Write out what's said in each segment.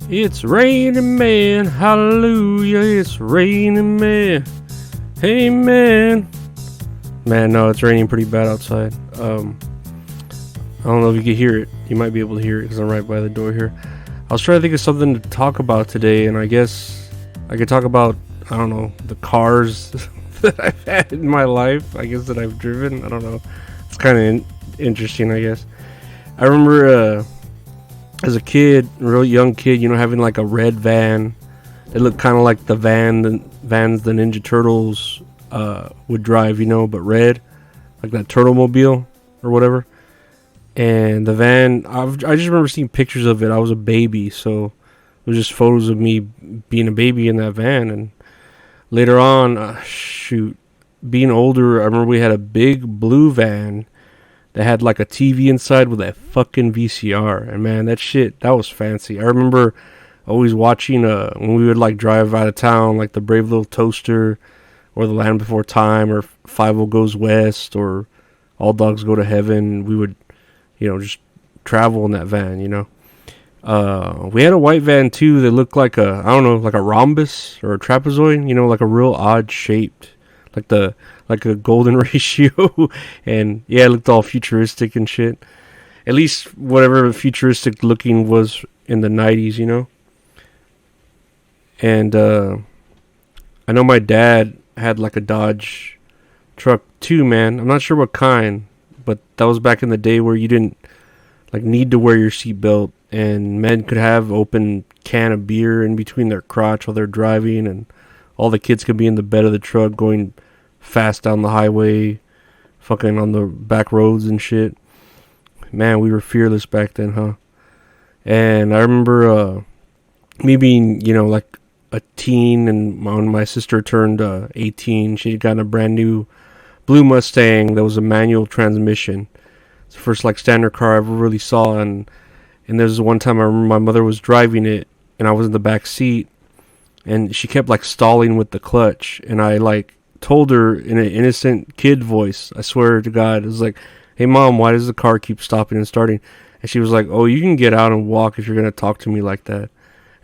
It's raining, man. Hallelujah. It's raining, man. Hey, man. Man, no, it's raining pretty bad outside. I don't know if you can hear it. You might be able to hear it because I'm right by the door here. I was trying to think of something to talk about today, and I guess I could talk about, I don't know, the cars that I've had in my life. I guess that I've driven. I don't know. It's kind of interesting, I guess. I remember as a kid, a real young kid, having like a red van. It looked kind of like the vans the Ninja Turtles would drive, but red, like that Turtle Mobile or whatever. And the van, I just remember seeing pictures of it. I was a baby, so it was just photos of me being a baby in that van. And later on, being older, I remember we had a big blue van that had like a TV inside with a fucking VCR. And man, that was fancy. I remember always watching when we would like drive out of town, like the Brave Little Toaster or The Land Before Time or 50 Goes West or All Dogs Go to Heaven. We would just travel in that van, We had a white van too that looked like like a rhombus or a trapezoid, like a real odd shaped, like a golden ratio. And yeah, it looked all futuristic and shit. At least whatever futuristic looking was in the 90s, And I know my dad had like a Dodge truck too, man. I'm not sure what kind, but that was back in the day where you didn't like need to wear your seatbelt, and men could have open can of beer in between their crotch while they're driving, and all the kids could be in the bed of the truck going fast down the highway, fucking on the back roads and shit. Man, we were fearless back then, huh? And I remember me being, like a teen, and when my sister turned 18, she had gotten a brand new blue Mustang that was a manual transmission. It's the first like standard car I ever really saw, and there's one time I remember my mother was driving it and I was in the back seat, and she kept like stalling with the clutch, and I like told her in an innocent kid voice, I swear to God, it was like, "Hey mom, why does the car keep stopping and starting?" And she was like, "Oh, you can get out and walk if you're gonna talk to me like that."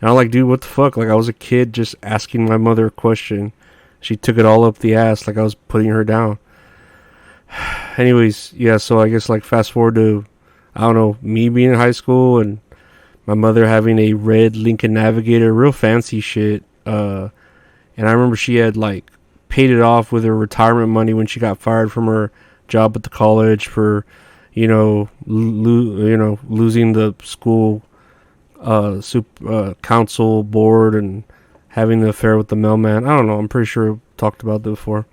And I'm like, dude, what the fuck? Like, I was a kid just asking my mother a question. She took it all up the ass like I was putting her down. Anyways, yeah, so I guess like fast forward to, I don't know, me being in high school and my mother having a red Lincoln Navigator, real fancy shit. And I remember she had like paid it off with her retirement money when she got fired from her job at the college for, losing the school council board and having the affair with the mailman. I don't know. I'm pretty sure I talked about that before.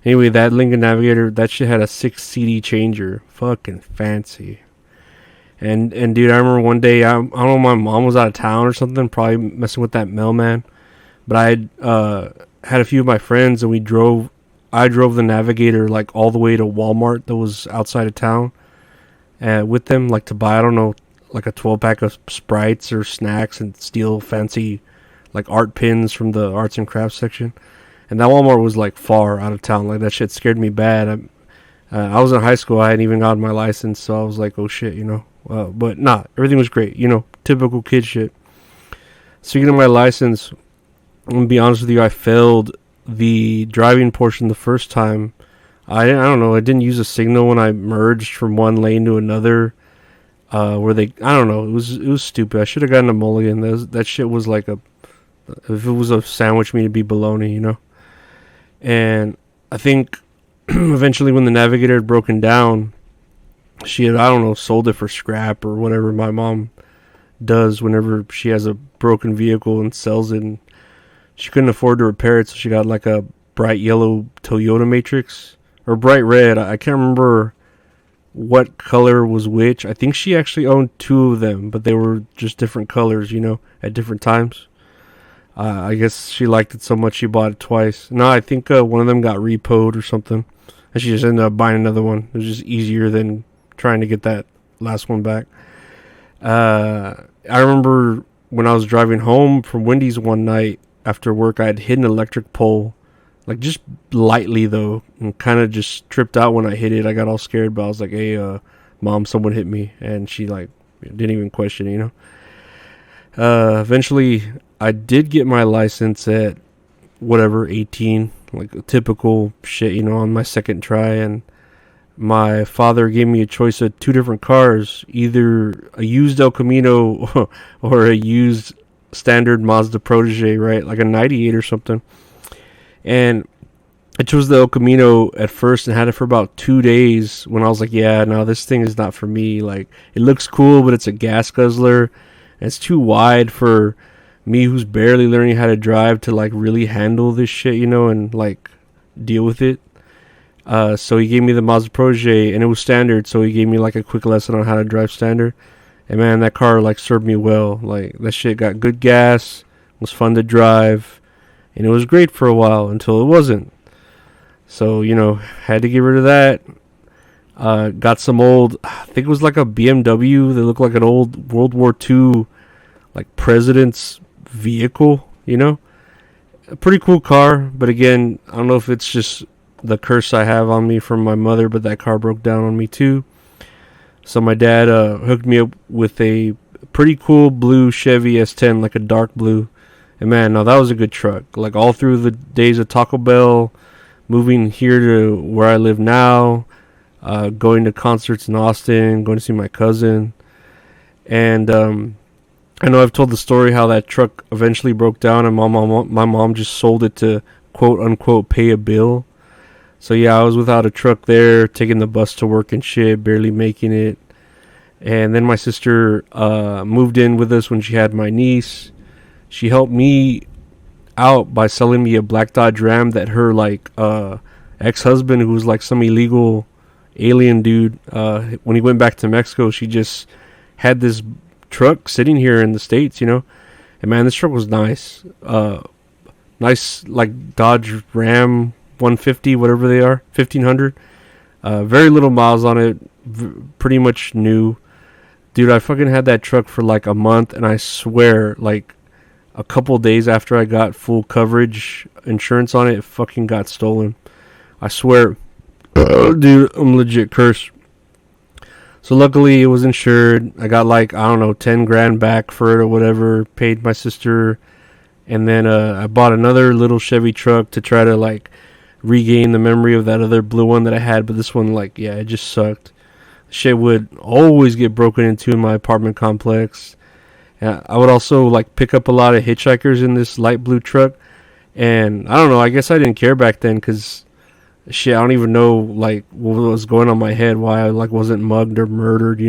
Anyway, that Lincoln Navigator, that shit had a 6 CD changer. Fucking fancy. And dude, I remember one day, I don't know, my mom was out of town or something, probably messing with that mailman. But I had a few of my friends, and I drove the Navigator like all the way to Walmart that was outside of town with them, like to buy, I don't know, like a 12-pack of Sprites or snacks and steal fancy like art pins from the arts and crafts section. And that Walmart was like far out of town. Like that shit scared me bad. I was in high school. I hadn't even gotten my license, so I was like, oh shit, But nah, everything was great. Typical kid shit. Speaking of my license, I'm gonna be honest with you. I failed the driving portion the first time. I don't know. I didn't use a signal when I merged from one lane to another. I don't know. It was stupid. I should have gotten a mulligan. That shit was like if it was a sandwich meat, it'd be bologna, And I think eventually when the Navigator had broken down, she had, I don't know, sold it for scrap or whatever my mom does whenever she has a broken vehicle and sells it. And she couldn't afford to repair it, so she got like a bright yellow Toyota Matrix, or bright red. I can't remember what color was which. I think she actually owned 2 of them, but they were just different colors, at different times. I guess she liked it so much she bought it twice. No, I think one of them got repoed or something, and she just ended up buying another one. It was just easier than trying to get that last one back. I remember when I was driving home from Wendy's one night after work, I had hit an electric pole, like just lightly though, and kind of just tripped out when I hit it. I got all scared, but I was like, "Hey, mom, someone hit me," and she like didn't even question it, Eventually, I did get my license at whatever 18, like typical shit, on my second try. And my father gave me a choice of two different cars, either a used El Camino or a used standard Mazda Protege, right? Like a 98 or something. And I chose the El Camino at first and had it for about 2 days when I was like, yeah, no, this thing is not for me. Like, it looks cool, but it's a gas guzzler. And it's too wide for me who's barely learning how to drive to, like, really handle this shit, and, like, deal with it. So he gave me the Mazda Protege, and it was standard, so he gave me, like, a quick lesson on how to drive standard. And, man, that car, like, served me well. Like, that shit got good gas, was fun to drive, and it was great for a while until it wasn't. So, had to get rid of that. Got some old, I think it was like a BMW that looked like an old World War II, like, president's vehicle, A pretty cool car, but again, I don't know if it's just the curse I have on me from my mother, but that car broke down on me too. So my dad hooked me up with a pretty cool blue Chevy S10, like a dark blue. And man, now that was a good truck. Like all through the days of Taco Bell, moving here to where I live now, going to concerts in Austin, going to see my cousin. And I know I've told the story how that truck eventually broke down and my mom just sold it to quote unquote pay a bill. So yeah, I was without a truck there, taking the bus to work and shit, barely making it. And then my sister moved in with us when she had my niece. She helped me out by selling me a black Dodge Ram that her like ex-husband, who was like some illegal alien dude, when he went back to Mexico, she just had this truck sitting here in the States, And man, this truck was nice. Nice like Dodge Ram 150, whatever they are, 1500. Very little miles on it, pretty much new. Dude, I fucking had that truck for like a month, and I swear, like a couple days after I got full coverage insurance on it, it fucking got stolen. I swear, dude, I'm legit cursed. So luckily it was insured. I got like, I don't know, 10 grand back for it or whatever, paid my sister. And then I bought another little Chevy truck to try to like regain the memory of that other blue one that I had. But this one, like, yeah, it just sucked. Shit would always get broken into in my apartment complex. I would also like pick up a lot of hitchhikers in this light blue truck. And I don't know, I guess I didn't care back then because shit, I don't even know like what was going on in my head, why I like wasn't mugged or murdered,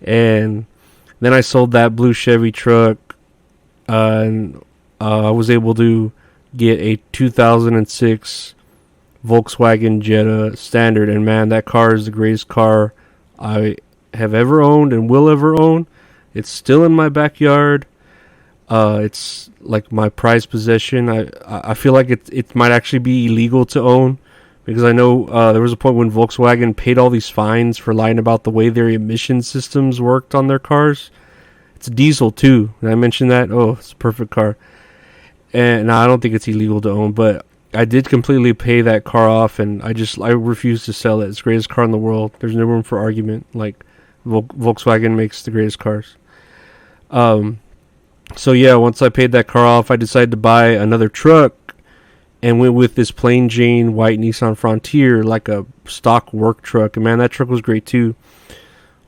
And then I sold that blue Chevy truck, and I was able to get a 2006 Volkswagen Jetta Standard, and man, that car is the greatest car I have ever owned and will ever own. It's still in my backyard. It's like my prized possession. I feel like it might actually be illegal to own, because I know there was a point when Volkswagen paid all these fines for lying about the way their emission systems worked on their cars. It's diesel too. Did I mention that? Oh, it's a perfect car. And no, I don't think it's illegal to own, but I did completely pay that car off, and I refuse to sell it. It's the greatest car in the world. There's no room for argument. Like, Volkswagen makes the greatest cars. So yeah, once I paid that car off, I decided to buy another truck and went with this plain Jane white Nissan Frontier, like a stock work truck. And man, that truck was great too.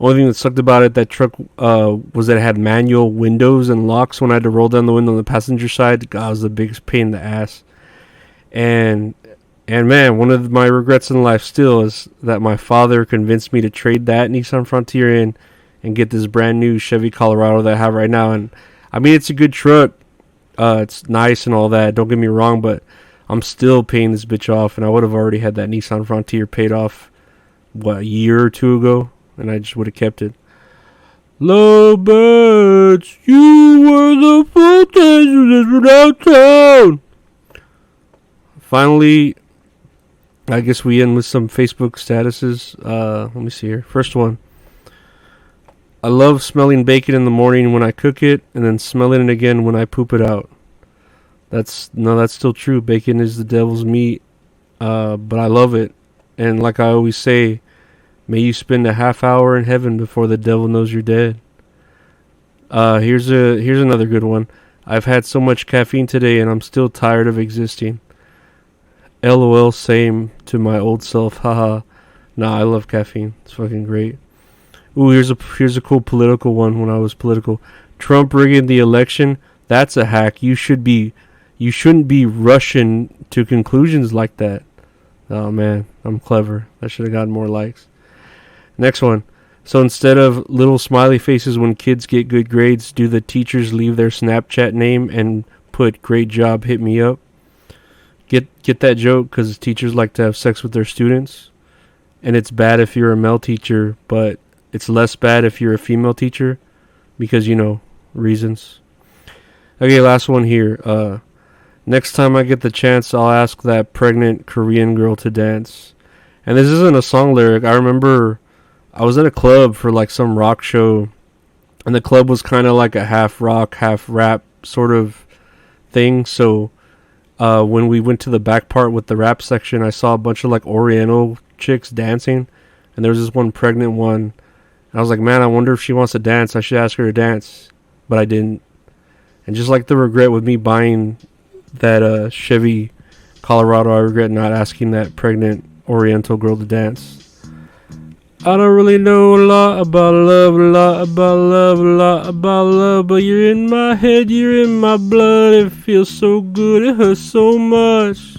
Only thing that sucked about it, that truck, was that it had manual windows and locks. When I had to roll down the window on the passenger side, God, it was the biggest pain in the ass. And man, one of my regrets in life still is that my father convinced me to trade that Nissan Frontier in and get this brand new Chevy Colorado that I have right now. And I mean, it's a good truck. It's nice and all that. Don't get me wrong, but I'm still paying this bitch off, and I would have already had that Nissan Frontier paid off, a year or two ago, and I just would have kept it. Love birds, you were the fountains without town. Finally, I guess we end with some Facebook statuses. Let me see here. First one. I love smelling bacon in the morning when I cook it, and then smelling it again when I poop it out. That's still true. Bacon is the devil's meat, but I love it. And like I always say, may you spend a half hour in heaven before the devil knows you're dead. Here's another good one. I've had so much caffeine today and I'm still tired of existing. LOL, same to my old self. Haha. Nah, I love caffeine. It's fucking great. Ooh, here's a cool political one. When I was political, Trump rigging the election. That's a hack. You shouldn't be rushing to conclusions like that. Oh man, I'm clever. I should have gotten more likes. Next one. So instead of little smiley faces when kids get good grades, do the teachers leave their Snapchat name and put "great job, hit me up"? Get that joke? Because teachers like to have sex with their students, and it's bad if you're a male teacher, but it's less bad if you're a female teacher, because reasons. Okay, last one here. Next time I get the chance, I'll ask that pregnant Korean girl to dance. And this isn't a song lyric. I remember I was at a club for like some rock show, and the club was kind of like a half rock, half rap sort of thing. So when we went to the back part with the rap section, I saw a bunch of like Oriental chicks dancing, and there was this one pregnant one. And I was like, man, I wonder if she wants to dance. I should ask her to dance, but I didn't. And just like the regret with me buying that Chevy Colorado, I regret not asking that pregnant Oriental girl to dance. I don't really know a lot about love, but you're in my head, you're in my blood. It feels so good, it hurts so much.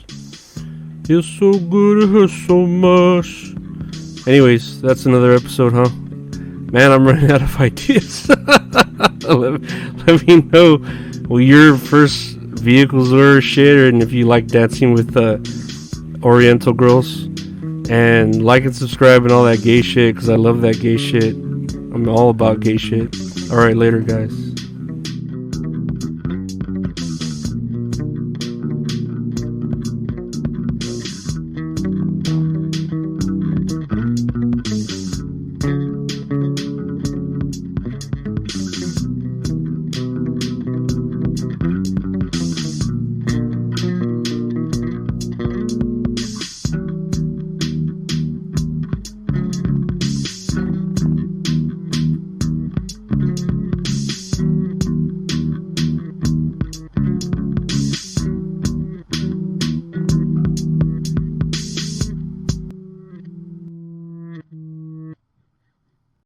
Feels so good, it hurts so much. Anyways, that's another episode, huh? Man, I'm running out of ideas. let me know what your first vehicles were, shit, and if you like dancing with Oriental girls. And like and subscribe and all that gay shit, because I love that gay shit. I'm all about gay shit. Alright, later, guys.